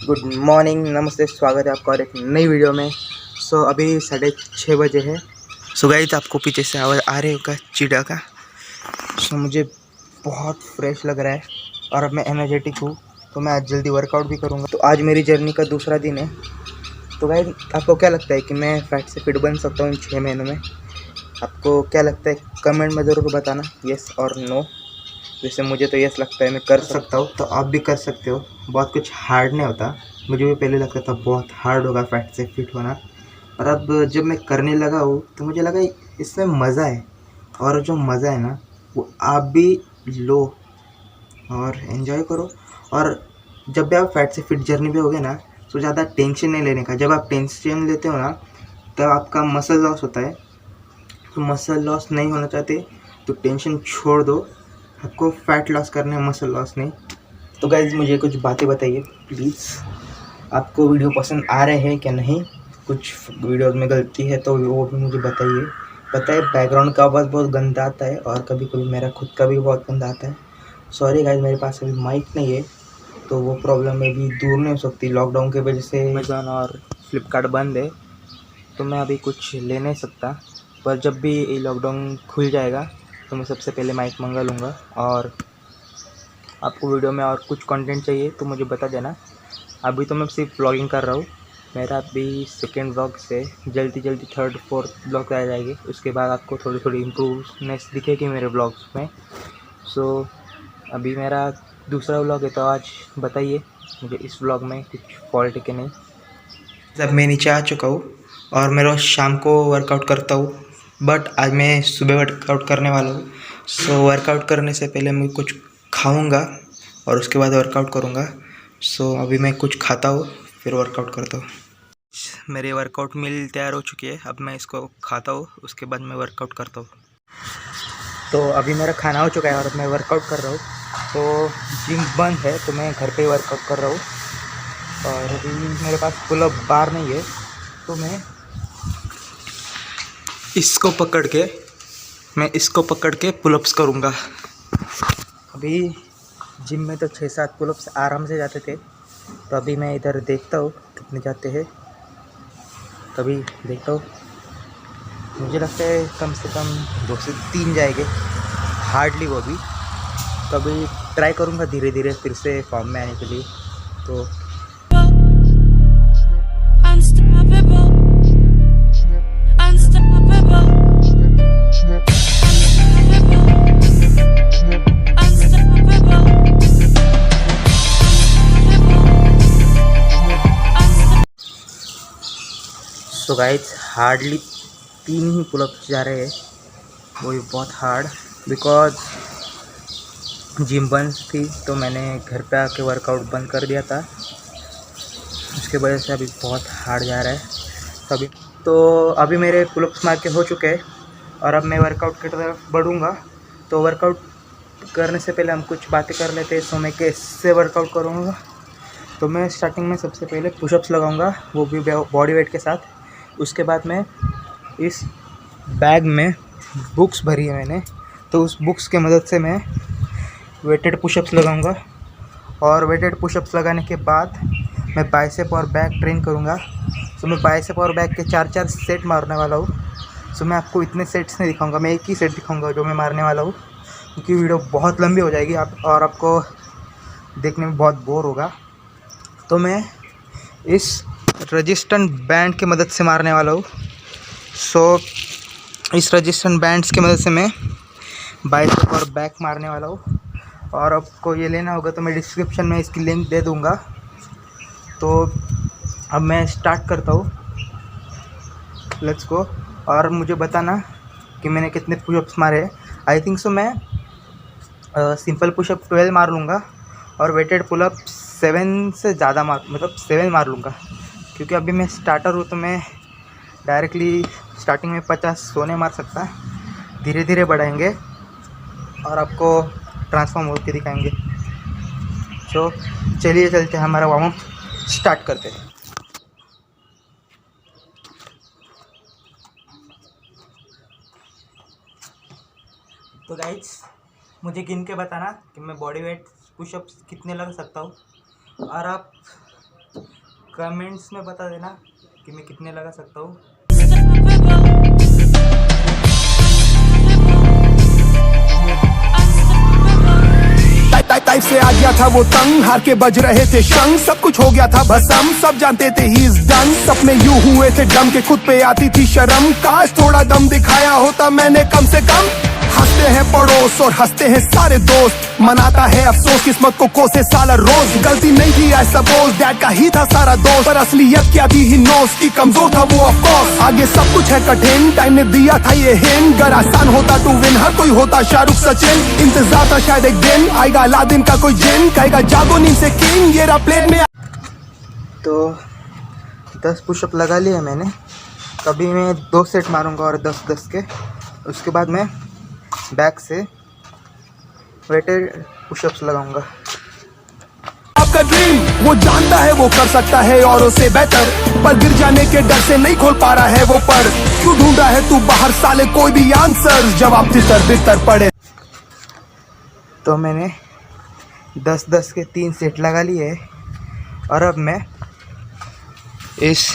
Good morning, नमस्ते, स्वागत है आपका और एक नई वीडियो में। अभी 6:30 बजे है। गाइस आपको पीछे से आवाज़ आ रही होगा चिड़ा का। मुझे बहुत फ्रेश लग रहा है और अब मैं एनर्जेटिक हूँ, तो मैं आज जल्दी वर्कआउट भी करूँगा। तो आज मेरी जर्नी का दूसरा दिन है। तो गाइस आपको क्या लगता है कि मैं फैट से फिट बन सकता हूँ इन 6 महीनों में? आपको क्या लगता है कमेंट में ज़रूर बताना, येस और नो। वैसे मुझे तो यस लगता है, मैं कर सकता हूँ, तो आप भी कर सकते हो। बहुत कुछ हार्ड नहीं होता। मुझे भी पहले लगता था बहुत हार्ड होगा फैट से फिट होना, और अब जब मैं करने लगा हूँ तो मुझे लगा इसमें मज़ा है। और जो मज़ा है ना, वो आप भी लो और एंजॉय करो। और जब भी आप फैट से फिट जर्नी पे होगे ना, तो ज़्यादा टेंशन नहीं लेने का। जब आप टेंशन लेते हो ना, तब आपका मसल लॉस होता है। तो मसल लॉस नहीं होना चाहते तो टेंशन छोड़ दो। आपको फैट लॉस करना है, मसल लॉस नहीं। तो गाइज मुझे कुछ बातें बताइए प्लीज़। आपको वीडियो पसंद आ रहे हैं क्या नहीं? कुछ वीडियोस में गलती है तो वो भी मुझे बताइए। पता है बैकग्राउंड का आवाज़ बहुत गंदा आता है और कभी कभी मेरा खुद का भी बहुत गंदा आता है। सॉरी गाइज, मेरे पास अभी माइक नहीं है, तो वो प्रॉब्लम में भी दूर नहीं हो सकती। लॉकडाउन की वजह से अमेज़ॉन और फ्लिपकार्ट बंद है, तो मैं अभी कुछ ले नहीं सकता। पर जब भी ये लॉकडाउन खुल जाएगा तो मैं सबसे पहले माइक मंगा लूँगा। और आपको वीडियो में और कुछ कंटेंट चाहिए तो मुझे बता देना। अभी तो मैं सिर्फ ब्लॉगिंग कर रहा हूँ। मेरा अभी सेकेंड ब्लॉग से जल्दी जल्दी थर्ड फोर्थ ब्लॉग आ जाएगी। उसके बाद आपको थोड़ी थोड़ी इम्प्रूवनेस दिखेगी मेरे ब्लॉग्स में। अभी मेरा दूसरा ब्लॉग है, तो आज बताइए मुझे इस ब्लॉग में कुछ फॉल्ट है कि नहीं। अब मैं नीचे आ चुका हूँ और मैं रोज़ शाम को वर्कआउट करता हूँ, बट आज मैं सुबह वर्कआउट करने वाला हूँ। वर्कआउट करने से पहले मैं कुछ खाऊंगा और उसके बाद वर्कआउट करूँगा। अभी मैं कुछ खाता हूँ फिर वर्कआउट करता हूँ। मेरी वर्कआउट मील तैयार हो चुकी है, अब मैं इसको खाता हूँ, उसके बाद मैं वर्कआउट करता हूँ। तो अभी मेरा खाना हो चुका है और मैं वर्कआउट कर रहा हूँ। तो जिम बंद है तो मैं घर पे वर्कआउट कर रहा हूँ। और अभी मेरे पास पुल अप बार नहीं है, तो मैं इसको पकड़ के पुलअप्स करूँगा। अभी जिम में तो 6-7 पुलअप्स आराम से जाते थे, तो अभी मैं इधर देखता हूँ कितने जाते हैं। तभी देखता हूँ, मुझे लगता है कम से कम 2 से 3 जाएंगे, हार्डली वो भी। तो अभी ट्राई करूँगा धीरे धीरे फिर से फॉर्म में आने के लिए। तो गाइस हार्डली 3 ही पुलअप्स जा रहे हैं, वो भी बहुत हार्ड। बिकॉज जिम बंद थी तो मैंने घर पे आके वर्कआउट बंद कर दिया था, उसके वजह से अभी बहुत हार्ड जा रहा है। अभी मेरे पुलअप्स मार के हो चुके हैं और अब मैं वर्कआउट की तरफ बढ़ूँगा। तो वर्कआउट करने से पहले हम कुछ बातें कर लेते हैं। मैं कैसे वर्कआउट करूँगा, तो मैं स्टार्टिंग में सबसे पहले पुशअप्स लगाऊंगा, वो भी बॉडी वेट के साथ। उसके बाद मैं इस बैग में बुक्स भरी है मैंने, तो उस बुक्स के मदद से मैं वेटेड पुशअप्स लगाऊंगा। और वेटेड पुशअप्स लगाने के बाद मैं बाइसेप और बैक ट्रेन करूंगा। मैं बाइसेप और बैक के 4-4 सेट मारने वाला हूँ। मैं आपको इतने सेट्स नहीं दिखाऊंगा, मैं एक ही सेट दिखाऊंगा जो मैं मारने वाला हूँ, क्योंकि वीडियो बहुत लंबी हो जाएगी और आपको देखने में बहुत बोर होगा। तो मैं इस रेजिस्टेंट बैंड की मदद से मारने वाला हूँ। इस रेजिस्टेंट बैंड्स की मदद से मैं बाइसेप और बैक मारने वाला हूँ। और आपको ये लेना होगा तो मैं डिस्क्रिप्शन में इसकी लिंक दे दूँगा। तो अब मैं स्टार्ट करता हूँ, लेट्स गो। और मुझे बताना कि मैंने कितने पुशअप्स मारे हैं। आई थिंक सो मैं सिंपल पुशअप 12 मार लूँगा और वेटेड पुलअप 7 से ज़्यादा 7 मार लूँगा, क्योंकि अभी मैं स्टार्टर हूँ तो मैं डायरेक्टली स्टार्टिंग में 50 सोने मार सकता। धीरे धीरे बढ़ाएंगे और आपको ट्रांसफॉर्म होकर दिखाएंगे। चलिए चलते हैं, हमारा वार्म अप स्टार्ट करते हैं। तो गाइस मुझे गिन के बताना कि मैं बॉडी वेट पुशअप्स कितने लग सकता हूँ। और आप कमेंट्स में बता देना कि मैं कितने लगा सकता हूँ। टाइप से आ गया था वो तंग, हार के बज रहे थे शंख, सब कुछ हो गया था भसम, सब जानते थे ही इज डन। सपने यूं हुए थे डम के खुद पे आती थी शर्म, काश थोड़ा दम दिखाया होता मैंने कम से कम। हंसते हैं पड़ोस और हंसते हैं सारे दोस्त, मनाता है अफसोस किस्मत को कोसे साला रोज। गलती नहीं थी आई सपोज, डैड का ही था सारा दोस्त, पर असलियत क्या थी ही नोस की कमजोर था वो ऑफ कोर्स। आगे सब कुछ है कठिन, टाइम ने दिया था ये हिंट, अगर आसान होता टू विन हर कोई होता शाहरुख सचिन। इंतजार था शायद एक दिन आएगा अलादीन का कोई जिन, कहेगा जागो नींद से किंग, ये रहा प्लेन में। तो 10 पुशअप लगा लिए मैंने, कभी मैं 2 सेट मारूंगा और 10-10 के, उसके बाद मैं बैक से वेटेड पुशअप्स लगाऊंगा। आपका ड्रीम वो जानता है वो कर सकता है औरों से बेहतर, पर गिर जाने के डर से नहीं खोल पा रहा है वो पर। क्यों ढूंढ रहा है तू बाहर साले कोई भी आंसर, जवाब तितर बितर पड़े। तो मैंने 10-10 के 3 सेट लगा लिए और अब मैं इस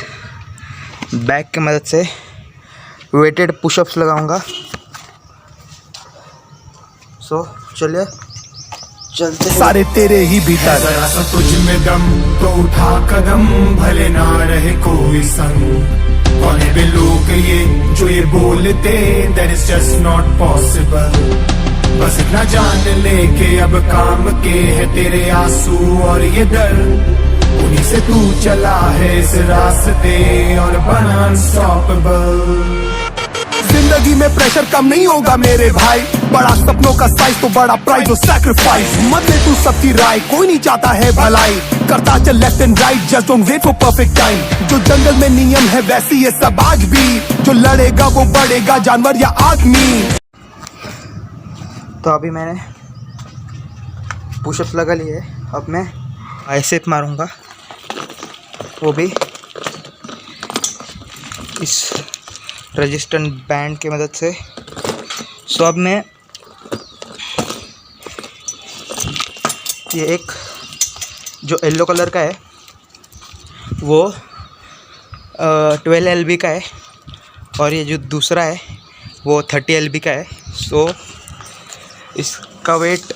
बैक की मदद से वेटेड पुशअप्स लगाऊंगा। सो चलिए चलते हैं। सारे तेरे ही भीतर, जरा सा तुझ में दम तो उठा कदम, भले ना रहे कोई संग। कौन है वे लोग ये जो ये बोलते, that is just not possible। बस इतना जान ले के अब काम के है तेरे आंसू और ये डर, उन्हीं से तू चला है इस रास्ते और बना अनस्टॉपेबल। जिंदगी में प्रेशर कम नहीं होगा मेरे भाई, बड़ा सपनों का साइज तो बड़ा प्राइज और सैक्रिफाइस। मत ले तू सबकी राय, कोई नहीं चाहता है भलाई, करता चल left and right, just don't wait for perfect time. जो जंगल में नियम है वैसे ये सब आज भी, जो लड़ेगा वो बढ़ेगा जानवर या आदमी। तो अभी मैंने पुशअप्स लगा लिए, अब मैं बाइसेप मारूंगा, वो भी इस रेजिस्टेंट बैंड की मदद से। सो अब मैं ये एक जो येलो कलर का है वो 12 LB का है, और ये जो दूसरा है वो 30 LB का है। सो इसका वेट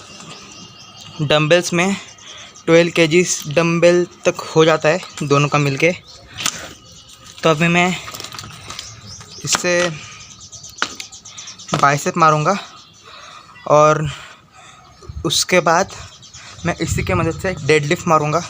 डंबल्स में 12 kgs डंबल तक हो जाता है दोनों का मिलके। तो अभी मैं इससे बाइसेप मारूंगा और उसके बाद मैं इसी के मदद से डेडलिफ्ट मारूंगा।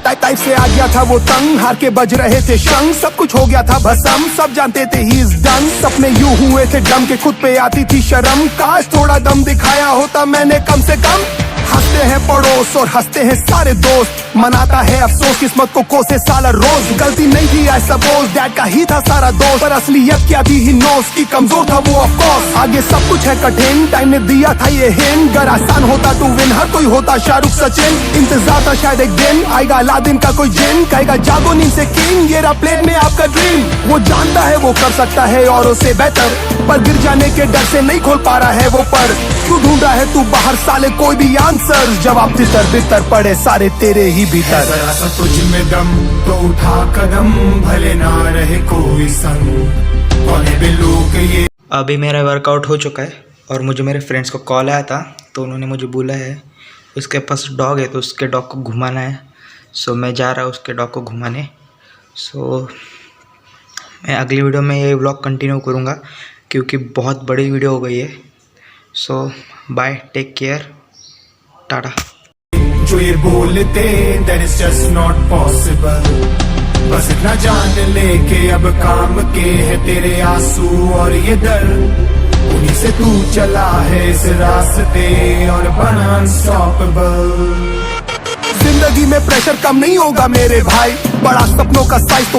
टाइप से आ गया था वो तंग, हार के बज रहे थे शंख, सब कुछ हो गया था भसम, सब जानते थे ही इज डन। सपने यूं हुए थे डम के खुद पे आती थी शर्म, काश थोड़ा दम दिखाया होता मैंने कम से कम। हंसते हैं पड़ोस और हंसते हैं सारे दोस्त, मनाता है अफसोस किस्मत को कोसे साला रोज। गलती नहीं थी आई सपोज, डैड का ही था सारा दोस्त, पर असलियत क्या थी ही नोस की कमजोर था वो ऑफ कोर्स। आगे सब कुछ है कठिन, टाइम ने दिया था ये हिंट, अगर आसान होता टू विन हर कोई होता शाहरुख सचिन। इंतजार था शायद एक दिन आएगा अलादीन का कोई जिन, कहेगा जागो नींद से किंग, ये रहा प्लेन में आपका ड्रीम। वो जानता है वो कर सकता है औरों से बेहतर, पर गिर जाने के डर से नहीं खोल पा रहा है वो पर। क्यों ढूंढ रहा है तू बाहर साले कोई भी आंसर, जवाब तितर बितर पड़े सारे तेरे ही भीतर। जरा सा तुझ में दम तो उठा कदम, भले ना रहे कोई संग। कौन है वे लोग ये। अभी मेरा वर्कआउट हो चुका है और मुझे मेरे फ्रेंड्स को कॉल आया था, तो उन्होंने मुझे बोला है उसके पास डॉग है तो उसके डॉग को घुमाना है। सो मैं जा रहा हूँ उसके डॉग को घुमाने। सो मैं अगली वीडियो में ये व्लॉग कंटिन्यू करूँगा क्योंकि बहुत बड़ी वीडियो हो गई है। सो बाय, टेक केयर, टाटा। जो ये बोलते that is just not possible। बस इतना जान ले के अब काम के है तेरे आंसू और ये डर, उन्हीं से तू चला है इस रास्ते और बना अनस्टॉपेबल। जिंदगी में प्रेशर कम नहीं होगा मेरे भाई, बड़ा सपनों का साइज